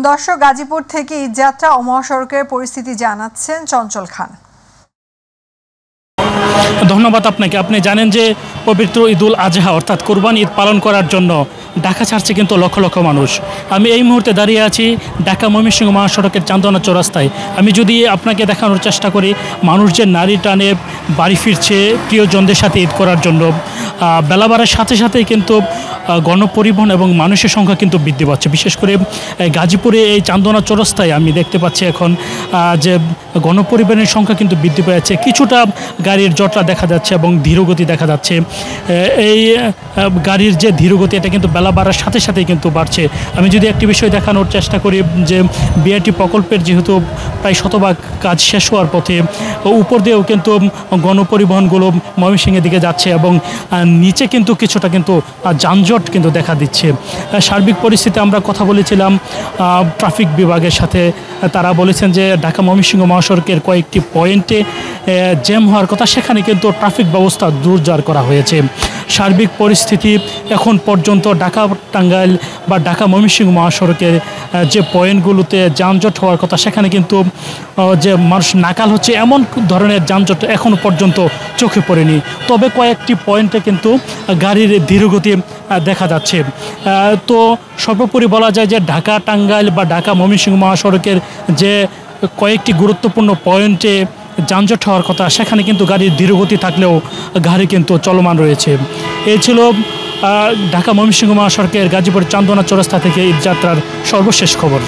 দর্শক, গাজীপুর থেকে ঈদযাত্রা ও মহাসড়কের পরিস্থিতি জানাচ্ছেন চঞ্চল খান। ধন্যবাদ আপনাকে। আপনি জানেন যে পবিত্র ঈদুল আজহা অর্থাৎ কোরবানি ঈদ পালন করার জন্য ঢাকা ছাড়ছে কিন্তু লক্ষ লক্ষ মানুষ। আমি এই মুহূর্তে দাঁড়িয়ে আছি ঢাকা ময়মনসিংহ মহাসড়কের চান্দনা চৌরাস্তায়। আমি যদি আপনাকে দেখানোর চেষ্টা করি, মানুষ যে নারী টানে বাড়ি ফিরছে প্রিয়জনদের সাথে ঈদ করার জন্য। বেলা বাড়ার সাথে সাথেই কিন্তু গণপরিবহন এবং মানুষের সংখ্যা কিন্তু বৃদ্ধি পাচ্ছে। বিশেষ করে গাজীপুরে এই চান্দনা চৌরাস্তায় আমি দেখতে পাচ্ছি এখন যে গণপরিবহনের সংখ্যা কিন্তু বৃদ্ধি পেয়েছে। কিছুটা গাড়ির জটলা দেখা যাচ্ছে এবং ধীরগতি দেখা যাচ্ছে। এই গাড়ির যে ধীরগতি, এটা কিন্তু বেলা বাড়ার সাথে সাথেই কিন্তু বাড়ছে। আমি যদি একটি বিষয় দেখানোর চেষ্টা করি যে বিআরটি প্রকল্পের যেহেতু প্রায় শতভাগ কাজ শেষ হওয়ার পথে, উপর দিয়েও কিন্তু গণপরিবহনগুলো ময়মনসিংহের দিকে যাচ্ছে এবং নিচে কিন্তু কিছুটা কিন্তু যানজট কিন্তু দেখা দিচ্ছে। সার্বিক পরিস্থিতি আমরা কথা বলেছিলাম ট্রাফিক বিভাগের সাথে। তারা বলেছেন যে ঢাকা ময়মনসিংহ মহাসড়কের কয়েকটি পয়েন্টে জ্যাম হওয়ার কথা, সেখানে কিন্তু ট্রাফিক ব্যবস্থা জোরদার করা হয়েছে। সার্বিক পরিস্থিতি এখন পর্যন্ত ঢাকা টাঙ্গাইল বা ঢাকা ময়মনসিংহ মহাসড়কের যে পয়েন্টগুলোতে যানজট হওয়ার কথা, সেখানে কিন্তু যে মানুষ নাকাল হচ্ছে এমন ধরনের যানজট এখনও পর্যন্ত চোখে পড়েনি। তবে কয়েকটি পয়েন্টে কিন্তু গাড়ির ধীরগতি দেখা যাচ্ছে। তো সর্বোপরি বলা যায় যে ঢাকা টাঙ্গাইল বা ঢাকা ময়মনসিংহ মহাসড়কের যে কয়েকটি গুরুত্বপূর্ণ পয়েন্টে যানজট হওয়ার কথা, সেখানে কিন্তু গাড়ির ধীরগতি থাকলেও গাড়ি কিন্তু চলমান রয়েছে। এই ছিল ঢাকা ময়মনসিংহ মহাসড়কের গাজীপুর চান্দনা চৌরাস্তা থেকে ঈদযাত্রার সর্বশেষ খবর।